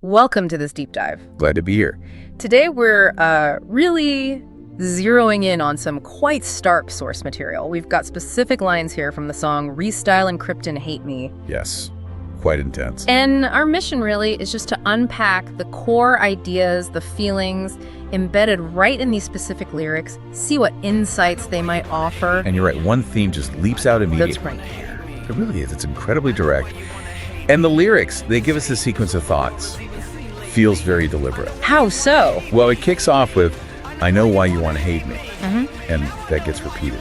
Welcome to this deep dive. Glad to be here. Today we're really zeroing in on some quite stark source material. We've got specific lines here from the song Restyle and Crypton Hate Me. Yes, quite intense. And our mission really is just to unpack the core ideas, the feelings embedded right in these specific lyrics, see what insights they might offer. And you're right, one theme just leaps out immediately. That's right. It really is. It's incredibly direct. And the lyrics, they give us a sequence of thoughts. Feels very deliberate. How so? Well, it kicks off with, I know why you want to hate me. And that gets repeated.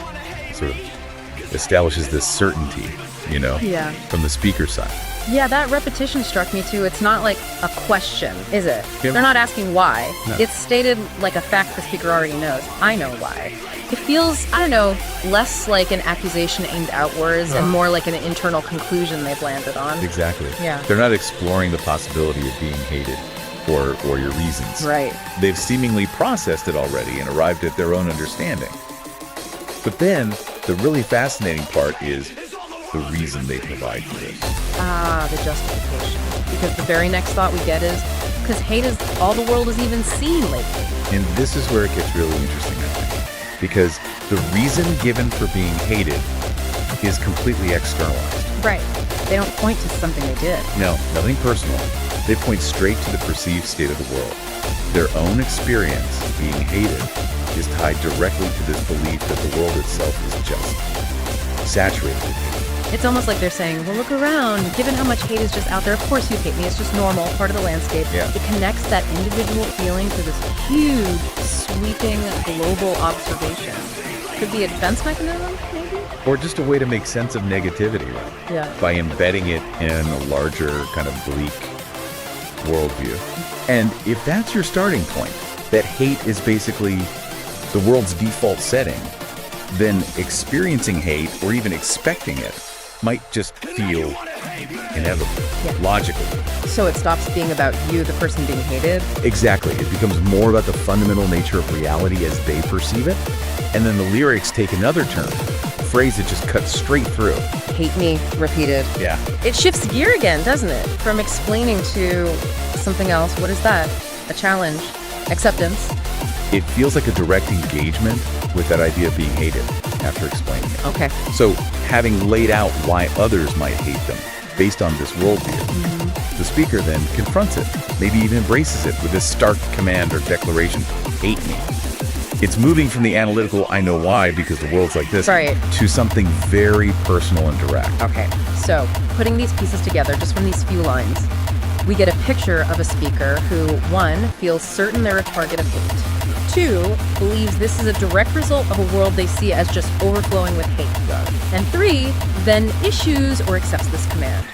Sort of establishes this certainty, Yeah. from the speaker side. Yeah, that repetition struck me too. It's not like a question, is it? Yep. They're not asking why. No. It's stated like a fact the speaker already knows. I know why. It feels, I don't know, less like an accusation aimed outwards and more like an internal conclusion they've landed on. Exactly. Yeah. They're not exploring the possibility of being hated or your reasons. Right. They've seemingly processed it already and arrived at their own understanding. But then, the really fascinating part is the reason they provide for this. Ah, the justification. Because the very next thought we get is, because hate is all the world has even seen lately. And this is where it gets really interesting, I think. Because the reason given for being hated is completely externalized. Right. They don't point to something they did. No, nothing personal. They point straight to the perceived state of the world. Their own experience of being hated is tied directly to this belief that the world itself is just saturated with hate. It's almost like they're saying, well, look around. Given how much hate is just out there, of course you'd hate me. It's just normal, part of the landscape. Yeah. It connects that individual feeling to this huge, sweeping, global observation. Could be a defense mechanism, maybe? Or just a way to make sense of negativity, right? Yeah. By embedding it in a larger kind of bleak worldview. And if that's your starting point, that hate is basically the world's default setting, then experiencing hate or even expecting it might just feel inevitable, logical. So it stops being about you, the person being hated? Exactly. It becomes more about the fundamental nature of reality as they perceive it. And then the lyrics take another turn, a phrase that just cuts straight through. Hate me, repeated. Yeah. It shifts gear again, doesn't it? From explaining to something else. What is that? A challenge. Acceptance. It feels like a direct engagement with that idea of being hated after explaining it. Okay. So, having laid out why others might hate them based on this worldview, the speaker then confronts it, maybe even embraces it with this stark command or declaration, hate me. It's moving from the analytical, I know why, because the world's like this, Right. to something very personal and direct. Okay, so putting these pieces together just from these few lines, we get a picture of a speaker who, 1, feels certain they're a target of hate, 2, believes this is a direct result of a world they see as just overflowing with hate, and 3, then issues or accepts this command,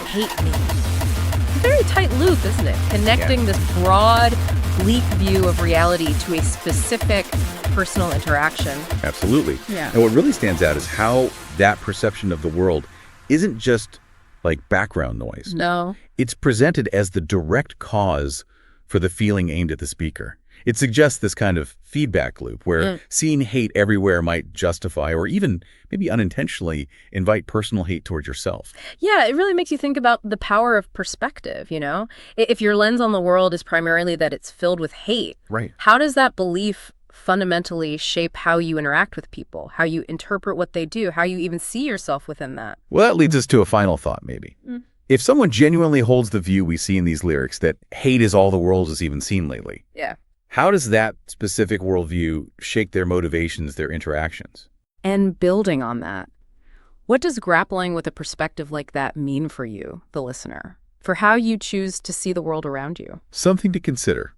hate me. It's a very tight loop, isn't it? Connecting this broad, bleak view of reality to a specific personal interaction. Absolutely. Yeah. And what really stands out is how that perception of the world isn't just like background noise. No. It's presented as the direct cause for the feeling aimed at the speaker. It suggests this kind of feedback loop where seeing hate everywhere might justify or even maybe unintentionally invite personal hate towards yourself. Yeah, it really makes you think about the power of perspective, you know? If your lens on the world is primarily that it's filled with hate, Right. how does that belief fundamentally shape how you interact with people, how you interpret what they do, how you even see yourself within that? Well, that leads us to a final thought, maybe. If someone genuinely holds the view we see in these lyrics that hate is all the world has even seen lately, Yeah. how does that specific worldview shake their motivations, their interactions? And building on that, what does grappling with a perspective like that mean for you, the listener, for how you choose to see the world around you? Something to consider.